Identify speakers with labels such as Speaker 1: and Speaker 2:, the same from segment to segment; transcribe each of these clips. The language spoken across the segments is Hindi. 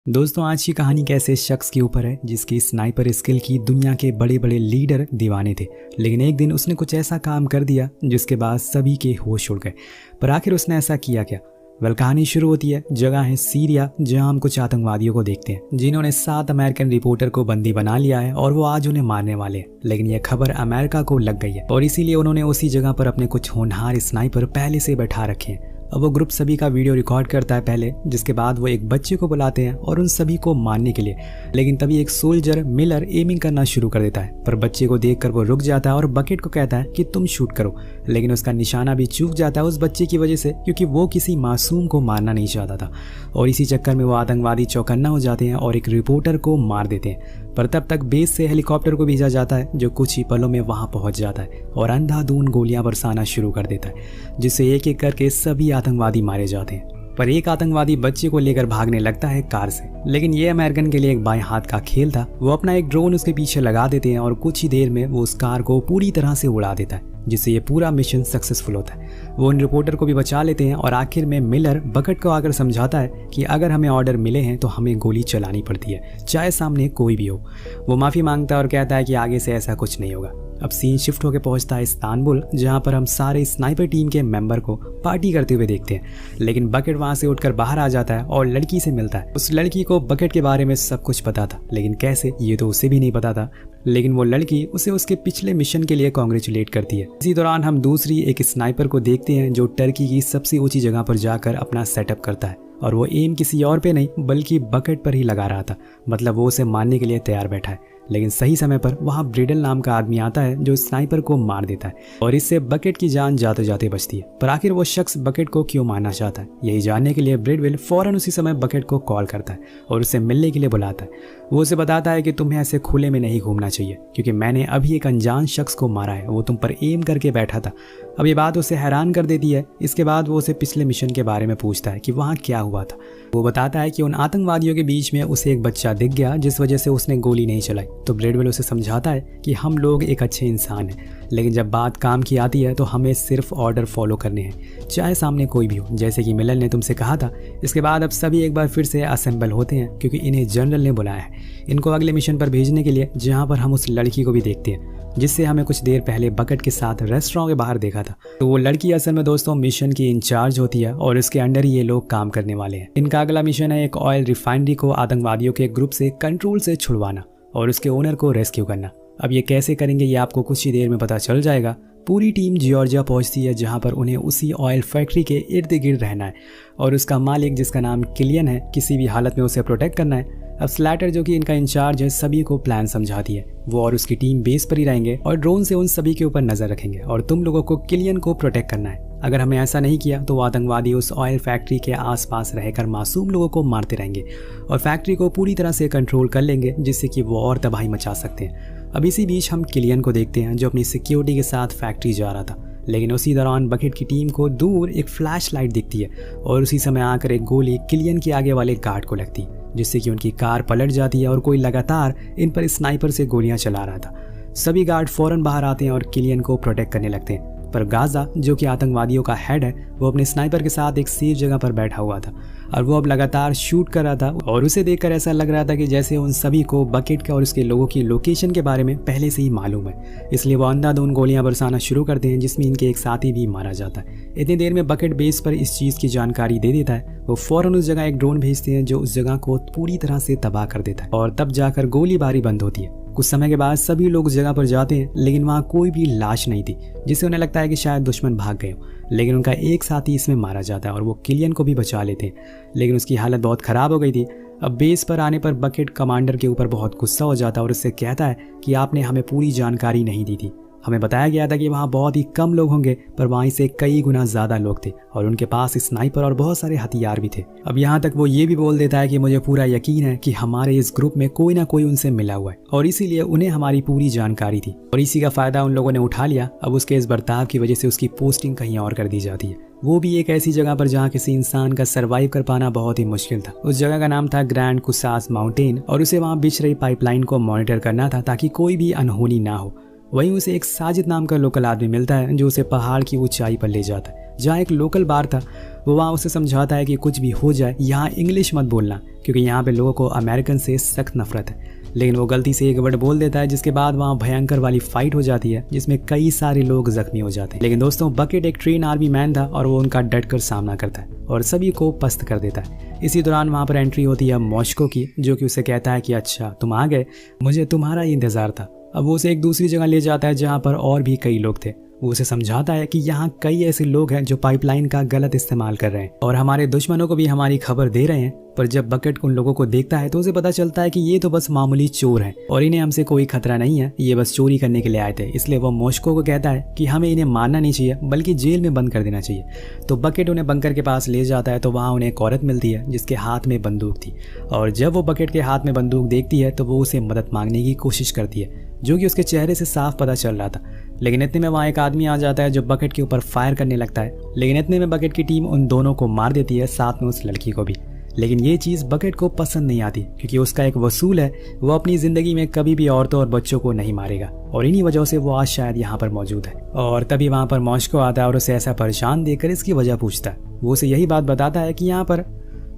Speaker 1: दोस्तों, आज की कहानी कैसे शख्स के ऊपर है जिसकी स्नाइपर स्किल की दुनिया के बड़े बड़े लीडर दीवाने थे। लेकिन एक दिन उसने कुछ ऐसा काम कर दिया जिसके बाद सभी के होश उड़ गए। पर आखिर उसने ऐसा किया क्या? कहानी शुरू होती है। जगह है सीरिया, जहां हम कुछ आतंकवादियों को देखते हैं जिन्होंने 7 अमेरिकन रिपोर्टर को बंदी बना लिया है और वो आज उन्हें मारने वाले हैं। लेकिन यह खबर अमेरिका को लग गई है और इसीलिए उन्होंने उसी जगह पर अपने कुछ होनहार स्नाइपर पहले से बैठा रखे हैं। अब वो ग्रुप सभी का वीडियो रिकॉर्ड करता है पहले, जिसके बाद वो एक बच्चे को बुलाते हैं और उन सभी को मारने के लिए। लेकिन तभी एक सोल्जर मिलर एमिंग करना शुरू कर देता है, पर बच्चे को देखकर वो रुक जाता है और बकेट को कहता है कि तुम शूट करो। लेकिन उसका निशाना भी चूक जाता है उस बच्चे की वजह से, क्योंकि वो किसी मासूम को मारना नहीं चाहता था। और इसी चक्कर में वो आतंकवादी चौकन्ना हो जाते हैं और एक रिपोर्टर को मार देते हैं। पर तब तक बेस से हेलीकॉप्टर को भेजा जाता है जो कुछ ही पलों में वहां पहुंच जाता है और अंधाधुंध गोलियां बरसाना शुरू कर देता है, जिससे एक एक करके सभी आतंकवादी मारे जाते हैं। पर एक आतंकवादी बच्चे को लेकर भागने लगता है कार से। लेकिन ये अमेरिकन के लिए एक बाएं हाथ का खेल था। वो अपना एक ड्रोन उसके पीछे लगा देते हैं और कुछ ही देर में वो उस कार को पूरी तरह से उड़ा देता है, जिससे ये पूरा मिशन सक्सेसफुल होता है। वो उन रिपोर्टर को भी बचा लेते हैं और आखिर में मिलर बकेट को आकर समझाता है कि अगर हमें ऑर्डर मिले हैं तो हमें गोली चलानी पड़ती है, चाहे सामने कोई भी हो। वो माफ़ी मांगता है और कहता है कि आगे से ऐसा कुछ नहीं होगा। अब सीन शिफ्ट होकर पहुंचता है इस्तांबुल, जहां पर हम सारे स्नाइपर टीम के मेंबर को पार्टी करते हुए देखते हैं। लेकिन बकेट वहां से उठकर बाहर आ जाता है और लड़की से मिलता है। उस लड़की को बकेट के बारे में सब कुछ पता था, लेकिन कैसे ये तो उसे भी नहीं पता था। लेकिन वो लड़की उसे उसके पिछले मिशन के लिए कॉन्ग्रेचुलेट करती है। इसी दौरान हम दूसरी एक स्नाइपर को देखते हैं जो टर्की की सबसे ऊंची जगह पर जाकर अपना सेटअप करता है, और वो एम किसी और पे नहीं बल्कि बकेट पर ही लगा रहा था। मतलब वो उसे मारने के लिए तैयार बैठा है। लेकिन सही समय पर वहां ब्रिडल नाम का आदमी आता है जो स्नाइपर को मार देता है और इससे बकेट की जान जाते जाते बचती है। पर आखिर वो शख्स बकेट को क्यों मारना चाहता है, यही जानने के लिए ब्रिडविल फौरन उसी समय बकेट को कॉल करता है और उसे मिलने के लिए बुलाता है। वो उसे बताता है कि तुम्हें ऐसे खुले में नहीं घूमना चाहिए, क्योंकि मैंने अभी एक अनजान शख्स को मारा है, वो तुम पर एम करके बैठा था। अब ये बात उसे हैरान कर देती है। इसके बाद वो उसे पिछले मिशन के बारे में पूछता है कि वहाँ क्या हुआ था। वो बताता है कि उन आतंकवादियों के बीच में उसे एक बच्चा दिख गया जिस वजह से उसने गोली नहीं चलाई। तो ब्रेडवेल उसे समझाता है कि हम लोग एक अच्छे इंसान हैं, लेकिन जब बात काम की आती है तो हमें सिर्फ ऑर्डर फॉलो करने हैं, चाहे सामने कोई भी हो, जैसे कि मिलर ने तुमसे कहा था। इसके बाद अब सभी एक बार फिर से असेंबल होते हैं, क्योंकि इन्हें जनरल ने बुलाया है इनको अगले मिशन पर भेजने के लिए, जहाँ पर हम उस लड़की को भी देखते हैं जिससे हमें कुछ देर पहले बकेट के साथ रेस्टोरेंट के बाहर देखा था। तो वो लड़की असल में दोस्तों मिशन की इंचार्ज होती है और इसके अंडर ही ये लोग काम करने वाले हैं। इनका अगला मिशन है एक ऑयल रिफाइनरी को आतंकवादियों के ग्रुप से कंट्रोल से छुड़वाना और उसके ओनर को रेस्क्यू करना। अब ये कैसे करेंगे ये आपको कुछ ही देर में पता चल जाएगा। पूरी टीम जॉर्जिया पहुंचती है, जहां पर उन्हें उसी ऑयल फैक्ट्री के इर्द गिर्द रहना है और उसका मालिक जिसका नाम किलियन है, किसी भी हालत में उसे प्रोटेक्ट करना है। अब स्लैटर जो कि इनका इंचार्ज है सभी को प्लान समझाती है। वो और उसकी टीम बेस पर ही रहेंगे और ड्रोन से उन सभी के ऊपर नजर रखेंगे और तुम लोगों को किलियन को प्रोटेक्ट करना है। अगर हमने ऐसा नहीं किया तो वो आतंकवादी उस ऑयल फैक्ट्री के आसपास रहकर मासूम लोगों को मारते रहेंगे और फैक्ट्री को पूरी तरह से कंट्रोल कर लेंगे, जिससे कि वो और तबाही मचा सकते हैं। अब इसी बीच हम किलियन को देखते हैं जो अपनी सिक्योरिटी के साथ फैक्ट्री जा रहा था। लेकिन उसी दौरान बकेट की टीम को दूर एक फ्लैश लाइट दिखती है और उसी समय आकर एक गोली किलियन के आगे वाले गार्ड को लगती है, जिससे कि उनकी कार पलट जाती है और कोई लगातार इन पर स्नाइपर से गोलियां चला रहा था। सभी गार्ड फौरन बाहर आते हैं और किलियन को प्रोटेक्ट करने लगते हैं। पर गाजा जो कि आतंकवादियों का हेड है, वो अपने स्नाइपर के साथ एक सेफ जगह पर बैठा हुआ था और वो अब लगातार शूट कर रहा था और उसे देखकर ऐसा लग रहा था कि जैसे उन सभी को बकेट के और उसके लोगों की लोकेशन के बारे में पहले से ही मालूम है। इसलिए वो अंधाधुंध गोलियां बरसाना शुरू करते हैं, जिसमें इनके एक साथी भी मारा जाता है। इतनी देर में बकेट बेस पर इस चीज़ की जानकारी दे देता है। वो फौरन उस जगह एक ड्रोन भेजते हैं जो उस जगह को पूरी तरह से तबाह कर देता है और तब जाकर गोलीबारी बंद होती है। कुछ समय के बाद सभी लोग उस जगह पर जाते हैं, लेकिन वहाँ कोई भी लाश नहीं थी, जिससे उन्हें लगता है कि शायद दुश्मन भाग गए हो। लेकिन उनका एक साथी इसमें मारा जाता है और वो किलियन को भी बचा लेते हैं, लेकिन उसकी हालत बहुत ख़राब हो गई थी। अब बेस पर आने पर बकेट कमांडर के ऊपर बहुत गुस्सा हो जाता है और उससे कहता है कि आपने हमें पूरी जानकारी नहीं दी थी। हमें बताया गया था कि वहाँ बहुत ही कम लोग होंगे, पर वहीं से कई गुना ज़्यादा लोग थे और उनके पास स्नाइपर और बहुत सारे हथियार भी थे। अब यहाँ तक वो ये भी बोल देता है कि मुझे पूरा यकीन है कि हमारे इस ग्रुप में कोई ना कोई उनसे मिला हुआ है और इसीलिए उन्हें हमारी पूरी जानकारी थी और इसी का फ़ायदा उन लोगों ने उठा लिया। अब उसके इस बर्ताव की वजह से उसकी पोस्टिंग कहीं और कर दी जाती है, वो भी एक ऐसी जगह पर जहाँ किसी इंसान का सर्वाइव कर पाना बहुत ही मुश्किल था। उस जगह का नाम था ग्रैंड कुसास माउंटेन और उसे वहाँ बिछ रही पाइपलाइन को मॉनिटर करना था ताकि कोई भी अनहोनी ना हो। वहीं उसे एक साजिद नाम का लोकल आदमी मिलता है जो उसे पहाड़ की ऊंचाई पर ले जाता है, जहाँ एक लोकल बार था। वो वहाँ उसे समझाता है कि कुछ भी हो जाए यहाँ इंग्लिश मत बोलना, क्योंकि यहाँ पे लोगों को अमेरिकन से सख्त नफरत है। लेकिन वो गलती से एक वर्ड बोल देता है, जिसके बाद वहाँ भयंकर वाली फाइट हो जाती है जिसमें कई सारे लोग जख्मी हो जाते हैं। लेकिन दोस्तों, बकेट एक ट्रेन आर्मी मैन था और वो उनका डटकर सामना करता है और सभी को पस्त कर देता है। इसी दौरान वहाँ पर एंट्री होती है मॉस्को की, जो कि उसे कहता है कि अच्छा तुम आ गए, मुझे तुम्हारा ही इंतजार था। अब वो उसे एक दूसरी जगह ले जाता है जहाँ पर और भी कई लोग थे। वो उसे समझाता है कि यहाँ कई ऐसे लोग हैं जो पाइपलाइन का गलत इस्तेमाल कर रहे हैं और हमारे दुश्मनों को भी हमारी खबर दे रहे हैं। पर जब बकेट उन लोगों को देखता है तो उसे पता चलता है कि ये तो बस मामूली चोर हैं और इन्हें हमसे कोई खतरा नहीं है, ये बस चोरी करने के लिए आए थे। इसलिए वो मॉस्को को कहता है कि हमें इन्हें मारना नहीं चाहिए बल्कि जेल में बंद कर देना चाहिए। तो बकेट उन्हें बंकर के पास ले जाता है तो वहाँ उन्हें एक औरत मिलती है जिसके हाथ में बंदूक थी, और जब वो बकेट के हाथ में बंदूक देखती है तो वो उसे मदद मांगने की कोशिश करती है, जो कि उसके चेहरे से साफ पता चल रहा था। लेकिन इतने में वहाँ एक आदमी आ जाता है जो बकेट के ऊपर फायर करने लगता है। लेकिन इतने में बकेट की टीम उन दोनों को मार देती है, साथ में उस लड़की को भी। लेकिन ये चीज़ बकेट को पसंद नहीं आती, क्योंकि उसका एक वसूल है, वो अपनी ज़िंदगी में कभी भी औरतों और बच्चों को नहीं मारेगा, और इन्हीं वजह से वो आज शायद यहाँ पर मौजूद है। और तभी वहाँ पर मॉस्को आता है और उसे ऐसा परेशान देखकर इसकी वजह पूछता है। वो उसे यही बात बताता है कि यहाँ पर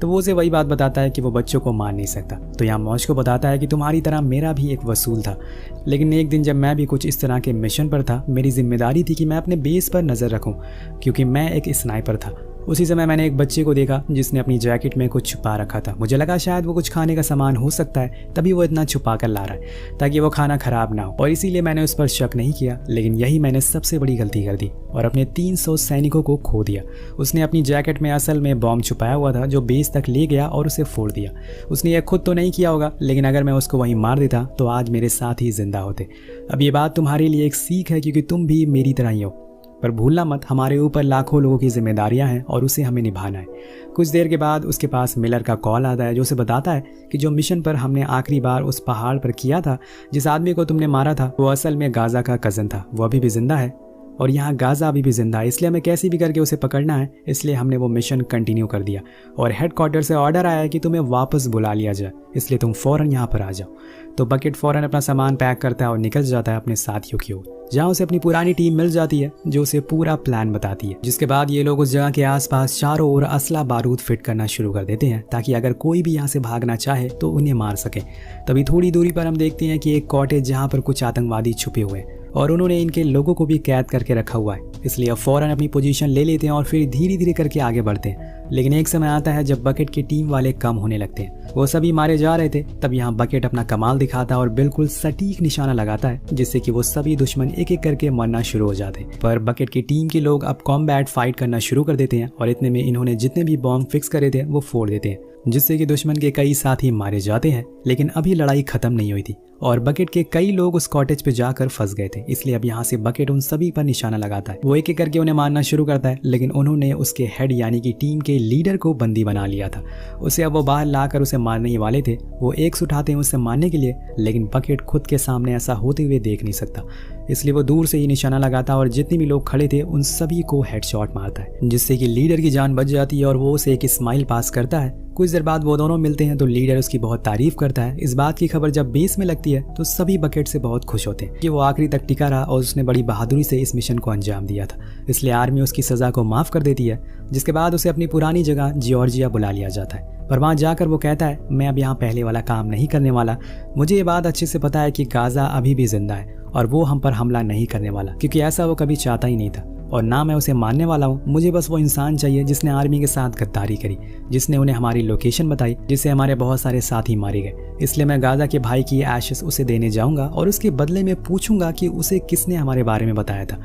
Speaker 1: तो वो उसे वही बात बताता है कि वो बच्चों को मार नहीं सकता। तो यहाँ मॉस्को बताता है कि तुम्हारी तरह मेरा भी एक वसूल था, लेकिन एक दिन जब मैं भी कुछ इस तरह के मिशन पर था, मेरी जिम्मेदारी थी कि मैं अपने बेस पर नज़र रखूं, क्योंकि मैं एक स्नाइपर था। उसी समय मैंने एक बच्चे को देखा जिसने अपनी जैकेट में कुछ छुपा रखा था। मुझे लगा शायद वो कुछ खाने का सामान हो सकता है, तभी वो इतना छुपा कर ला रहा है ताकि वो खाना खराब ना हो, और इसीलिए मैंने उस पर शक नहीं किया। लेकिन यही मैंने सबसे बड़ी गलती कर दी और अपने 300 सैनिकों को खो दिया। उसने अपनी जैकेट में असल में बॉम्ब छुपाया हुआ था जो बेस तक ले गया और उसे फोड़ दिया। उसने यह खुद तो नहीं किया होगा, लेकिन अगर मैं उसको वहीं मार देता तो आज मेरे साथ ही जिंदा होते। अब ये बात तुम्हारे लिए एक सीख है, क्योंकि तुम भी मेरी तरह ही हो। पर भूलना मत, हमारे ऊपर लाखों लोगों की जिम्मेदारियां हैं और उसे हमें निभाना है। कुछ देर के बाद उसके पास मिलर का कॉल आता है, जो उसे बताता है कि जो मिशन पर हमने आखिरी बार उस पहाड़ पर किया था, जिस आदमी को तुमने मारा था, वो असल में गाजा का कज़न था। वो अभी भी जिंदा है और यहाँ गाजा अभी भी जिंदा है, इसलिए हमें कैसे भी करके उसे पकड़ना है। इसलिए हमने वो मिशन कंटिन्यू कर दिया और हेडक्वार्टर से ऑर्डर आया है कि तुम्हें वापस बुला लिया जाए, इसलिए तुम फ़ौरन यहाँ पर आ जाओ। तो बकेट फ़ौरन अपना सामान पैक करता है और निकल जाता है अपने साथियों की ओर, जहाँ उसे अपनी पुरानी टीम मिल जाती है जो उसे पूरा प्लान बताती है। जिसके बाद ये लोग उस जगह के आसपास चारों ओर असला बारूद फिट करना शुरू कर देते हैं, ताकि अगर कोई भी यहाँ से भागना चाहे तो उन्हें मार सके। तभी थोड़ी दूरी पर हम देखते हैं कि एक कॉटेज जहाँ पर कुछ आतंकवादी छुपे हुए हैं और उन्होंने इनके लोगों को भी कैद करके रखा हुआ है। इसलिए अब फ़ौरन अपनी पोजीशन ले लेते हैं और फिर धीरे धीरे करके आगे बढ़ते हैं। लेकिन एक समय आता है जब बकेट की टीम वाले कम होने लगते हैं। वो सभी मारे जा रहे थे। तब यहाँ बकेट अपना कमाल दिखाता है और बिल्कुल सटीक निशाना लगाता है, जिससे कि वो सभी दुश्मन एक एक करके मरना शुरू हो जाते हैं। पर बकेट की टीम के लोग अब कॉम्बैट फाइट करना शुरू कर देते हैं और इतने में इन्होंने जितने भी बॉम्ब फिक्स करे थे वो फोड़ देते हैं, जिससे कि दुश्मन के कई साथी मारे जाते हैं। लेकिन अभी लड़ाई खत्म नहीं हुई थी और बकेट के कई लोग उस कॉटेज पे जाकर फंस गए थे। इसलिए अब यहाँ से बकेट उन सभी पर निशाना लगाता है। वो एक एक करके उन्हें मारना शुरू करता है, लेकिन उन्होंने उसके हेड यानी कि टीम के लीडर को बंदी बना लिया था। उसे अब वो बाहर लाकर उसे मारने ही वाले थे। वो एक्स उठाते हैं उसे मारने के लिए, लेकिन बकेट खुद के सामने ऐसा होते हुए देख नहीं सकता, इसलिए वो दूर से ही निशाना लगाता है और जितने भी लोग खड़े थे उन सभी को हेडशॉट मारता है, जिससे कि लीडर की जान बच जाती है और वो उसे एक स्माइल पास करता है। कुछ देर बाद वो दोनों मिलते हैं तो लीडर उसकी बहुत तारीफ करता है। इस बात की खबर जब बेस में लगती है तो सभी बकेट से बहुत खुश होते हैं कि वो आखिरी तक टिका रहा और उसने बड़ी बहादुरी से इस मिशन को अंजाम दिया था। इसलिए आर्मी उसकी सजा को माफ कर देती है, जिसके बाद उसे अपनी पुरानी जगह जॉर्जिया बुला लिया जाता है। पर वहाँ जाकर वो कहता है, मैं अब यहाँ पहले वाला काम नहीं करने वाला। मुझे ये बात अच्छे से पता है कि गाजा अभी भी जिंदा है और वो हम पर हमला नहीं करने वाला, क्योंकि ऐसा वो कभी चाहता ही नहीं था। और ना मैं उसे मारने वाला हूँ। मुझे बस वो इंसान चाहिए जिसने आर्मी के साथ गद्दारी करी, जिसने उन्हें हमारी लोकेशन बताई, जिससे हमारे बहुत सारे साथी मारे गए। इसलिए मैं गाजा के भाई की एशेस उसे देने जाऊंगा और उसके बदले में पूछूंगा कि उसे किसने हमारे बारे में बताया था।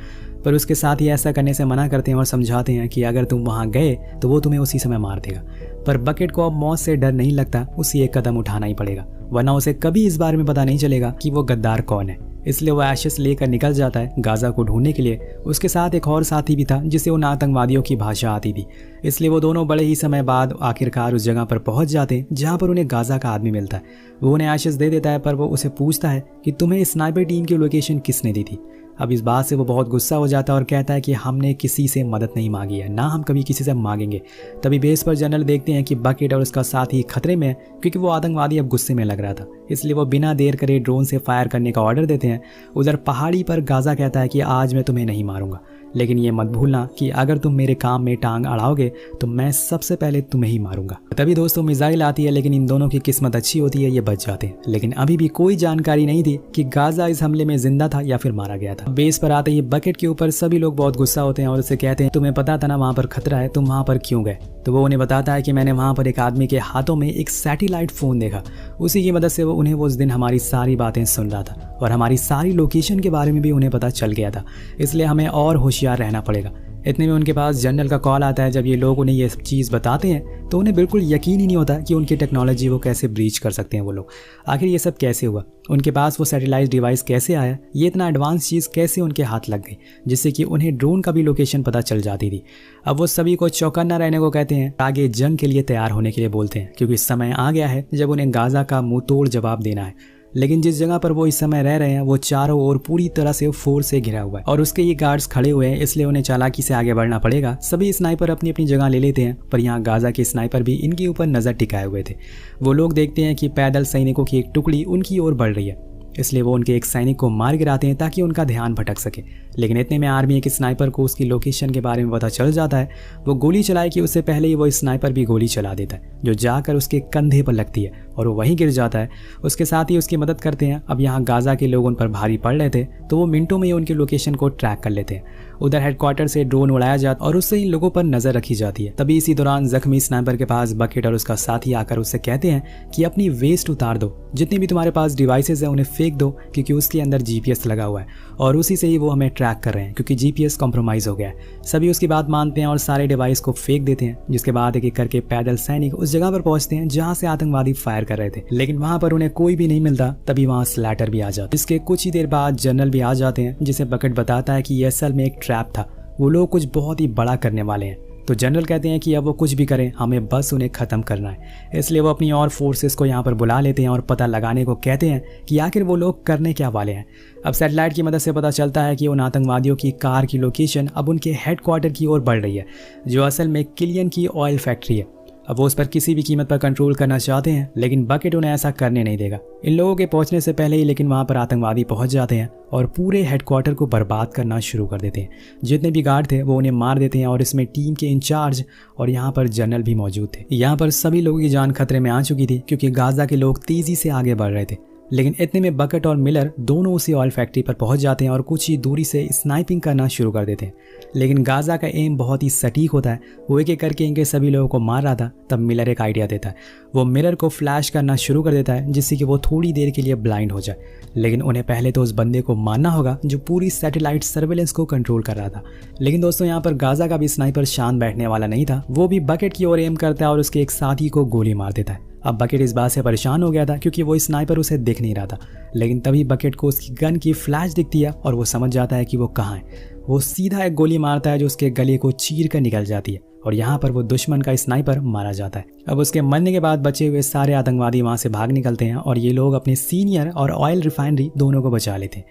Speaker 1: पर उसके साथ ही ऐसा करने से मना करते हैं और समझाते हैं कि अगर तुम वहाँ गए तो वो तुम्हें उसी समय मार देगा। पर बकेट को अब मौत से डर नहीं लगता, उसे एक कदम उठाना ही पड़ेगा, वरना उसे कभी इस बारे में पता नहीं चलेगा कि वो गद्दार कौन है। इसलिए वो एशेस लेकर निकल जाता है गाजा को ढूंढने के लिए। उसके साथ एक और साथी भी था जिसे उन आतंकवादियों की भाषा आती थी। इसलिए वो दोनों बड़े ही समय बाद आखिरकार उस जगह पर पहुंच जाते हैं जहां पर उन्हें गाजा का आदमी मिलता है। वो उन्हें एशेस दे देता है, पर वो उसे पूछता है कि तुम्हें स्नाइपर टीम की लोकेशन किसने दी थी। अब इस बात से वो बहुत गुस्सा हो जाता है और कहता है कि हमने किसी से मदद नहीं मांगी है, ना हम कभी किसी से मांगेंगे। तभी बेस पर जनरल देखते हैं कि बकेट और उसका साथी खतरे में है, क्योंकि वो आतंकवादी अब गुस्से में लग रहा था। इसलिए वो बिना देर करे ड्रोन से फायर करने का ऑर्डर देते हैं। उधर पहाड़ी पर गाजा कहता है कि आज मैं तुम्हें नहीं मारूंगा, लेकिन ये मत भूलना कि अगर तुम मेरे काम में टांग अड़ाओगे तो मैं सबसे पहले तुम्हें ही मारूंगा। तभी दोस्तों मिसाइल आती है, लेकिन इन दोनों की किस्मत अच्छी होती है, ये बच जाते हैं। लेकिन अभी भी कोई जानकारी नहीं थी कि गाजा इस हमले में जिंदा था या फिर मारा गया था। बेस पर आते ही बकेट के ऊपर सभी लोग बहुत गुस्सा होते हैं और उसे कहते हैं तुम्हें पता था ना वहाँ पर खतरा है, तुम वहाँ पर क्यों गए? तो वो उन्हें बताता है कि मैंने वहाँ पर एक आदमी के हाथों में एक सैटेलाइट फोन देखा, उसी की मदद से वो उन्हें उस दिन हमारी सारी बातें सुन रहा था और हमारी सारी लोकेशन के बारे में भी उन्हें पता चल गया था, इसलिए हमें और होशियार रहना पड़ेगा। इतने में उनके पास जनरल का कॉल आता है। जब ये लोग उन्हें ये चीज़ बताते हैं तो उन्हें बिल्कुल यकीन ही नहीं होता कि उनकी टेक्नोलॉजी वो कैसे ब्रीच कर सकते हैं वो लोग। आखिर ये सब कैसे हुआ, उनके पास वो सैटेलाइट डिवाइस कैसे आया, ये इतना एडवांस चीज़ कैसे उनके हाथ लग गई जिससे कि उन्हें ड्रोन का भी लोकेशन पता चल जाती थी। अब वो सभी को चौकन्ना रहने को कहते हैं, आगे जंग के लिए तैयार होने के लिए बोलते हैं, क्योंकि समय आ गया है जब उन्हें गाजा का मुंह तोड़ जवाब देना है। लेकिन जिस जगह पर वो इस समय रह रहे हैं वो चारों ओर पूरी तरह से फोर्स से घिरा हुआ है और उसके ये गार्ड्स खड़े हुए हैं, इसलिए उन्हें चालाकी से आगे बढ़ना पड़ेगा। सभी स्नाइपर अपनी अपनी जगह ले लेते हैं, पर यहाँ गाजा के स्नाइपर भी इनके ऊपर नज़र टिकाए हुए थे। वो लोग देखते हैं कि पैदल सैनिकों की एक टुकड़ी उनकी ओर बढ़ रही है, इसलिए वो उनके एक सैनिक को मार गिराते हैं ताकि उनका ध्यान भटक सके। लेकिन इतने में आर्मी एक स्नाइपर को उसकी लोकेशन के बारे में पता चल जाता है। वो गोली चलाए कि उससे पहले ही वो स्नाइपर भी गोली चला देता है, जो जाकर उसके कंधे पर लगती है और वो वहीं गिर जाता है। उसके साथ ही उसकी मदद करते हैं। अब यहाँ गाजा के लोग उन पर भारी पड़ रहे थे, तो वो मिनटों में ही उनकी लोकेशन को ट्रैक कर लेते हैं। उधर हेडक्वार्टर से ड्रोन उड़ाया जाता और उससे इन लोगों पर नजर रखी जाती है। तभी इसी दौरान जख्मी स्नाइपर के पास बकेट और उसका साथी आकर उससे कहते हैं कि अपनी वेस्ट उतार दो, जितनी भी तुम्हारे पास डिवाइसेस है उन्हें फेंक दो, क्योंकि उसके अंदर जीपीएस लगा हुआ है और उसी से ही वो हमें ट्रैक कर रहे हैं, क्योंकि जीपीएस कॉम्प्रोमाइज हो गया है। सभी उसकी बात मानते हैं और सारे डिवाइस को फेंक देते हैं, जिसके बाद एक एक करके पैदल सैनिक उस जगह पर पहुंचते हैं जहां से आतंकवादी फायर कर रहे थे। लेकिन वहां पर उन्हें कोई भी नहीं मिलता। तभी वहां स्लैटर भी आ जाता। इसके कुछ ही देर बाद जनरल भी आ जाते हैं, जिसे बकेट बताता है कि यह असल में एक ट्रैप था, वो लोग कुछ बहुत ही बड़ा करने वाले हैं। तो जनरल कहते हैं कि अब वो कुछ भी करें, हमें बस उन्हें ख़त्म करना है। इसलिए वो अपनी और फोर्सेस को यहाँ पर बुला लेते हैं और पता लगाने को कहते हैं कि आखिर वो लोग करने क्या वाले हैं। अब सैटेलाइट की मदद से पता चलता है कि उन आतंकवादियों की कार की लोकेशन अब उनके हेडक्वार्टर की ओर बढ़ रही है, जो असल में किलियन की ऑयल फैक्ट्री है। अब वो उस पर किसी भी कीमत पर कंट्रोल करना चाहते हैं, लेकिन बकेट उन्हें ऐसा करने नहीं देगा। इन लोगों के पहुंचने से पहले ही लेकिन वहां पर आतंकवादी पहुंच जाते हैं और पूरे हेडक्वार्टर को बर्बाद करना शुरू कर देते हैं। जितने भी गार्ड थे वो उन्हें मार देते हैं और इसमें टीम के इंचार्ज और यहाँ पर जनरल भी मौजूद थे। यहाँ पर सभी लोगों की जान खतरे में आ चुकी थी, क्योंकि गाजा के लोग तेजी से आगे बढ़ रहे थे। लेकिन इतने में बकेट और मिलर दोनों उसी ऑयल फैक्ट्री पर पहुंच जाते हैं और कुछ ही दूरी से स्नाइपिंग करना शुरू कर देते हैं। लेकिन गाजा का एम बहुत ही सटीक होता है, वो एक एक करके इनके सभी लोगों को मार रहा था। तब मिलर एक आइडिया देता है, वो मिरर को फ्लैश करना शुरू कर देता है, जिससे कि वो थोड़ी देर के लिए ब्लाइंड हो जाए। लेकिन उन्हें पहले तो उस बंदे को मारना होगा जो पूरी सैटेलाइट सर्वेलेंस को कंट्रोल कर रहा था। लेकिन दोस्तों यहाँ पर गाजा का भी स्नाइपर शांत बैठने वाला नहीं था, वो भी बकेट की ओर एम करता है और उसके एक साथी को गोली मार देता है। अब बकेट इस बात से परेशान हो गया था, क्योंकि वो स्नाइपर उसे दिख नहीं रहा था। लेकिन तभी बकेट को उसकी गन की फ्लैश दिखती है और वो समझ जाता है कि वो कहाँ है। वो सीधा एक गोली मारता है जो उसके गले को चीर कर निकल जाती है और यहाँ पर वो दुश्मन का स्नाइपर मारा जाता है। अब उसके मरने के बाद बचे हुए सारे आतंकवादी वहाँ से भाग निकलते हैं और ये लोग अपने सीनियर और ऑयल रिफाइनरी दोनों को बचा लेते हैं।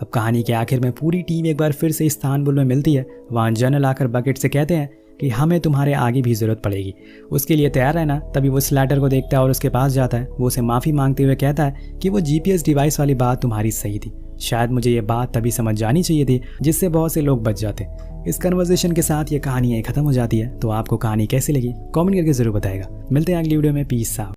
Speaker 1: अब कहानी के आखिर में पूरी टीम एक बार फिर से इस्तांबुल में मिलती है। वहाँ जनरल आकर बकेट से कहते हैं कि हमें तुम्हारे आगे भी ज़रूरत पड़ेगी, उसके लिए तैयार रहना। तभी वो स्लैटर को देखता है और उसके पास जाता है। वो उसे माफ़ी मांगते हुए कहता है कि वो जीपीएस डिवाइस वाली बात तुम्हारी सही थी, शायद मुझे ये बात तभी समझ जानी चाहिए थी, जिससे बहुत से लोग बच जाते। इस कन्वर्सेशन के साथ ये कहानी यहीं ख़त्म हो जाती है। तो आपको कहानी कैसी लगी कमेंट करके ज़रूर बताएगा। मिलते हैं अगली वीडियो में। Peace out.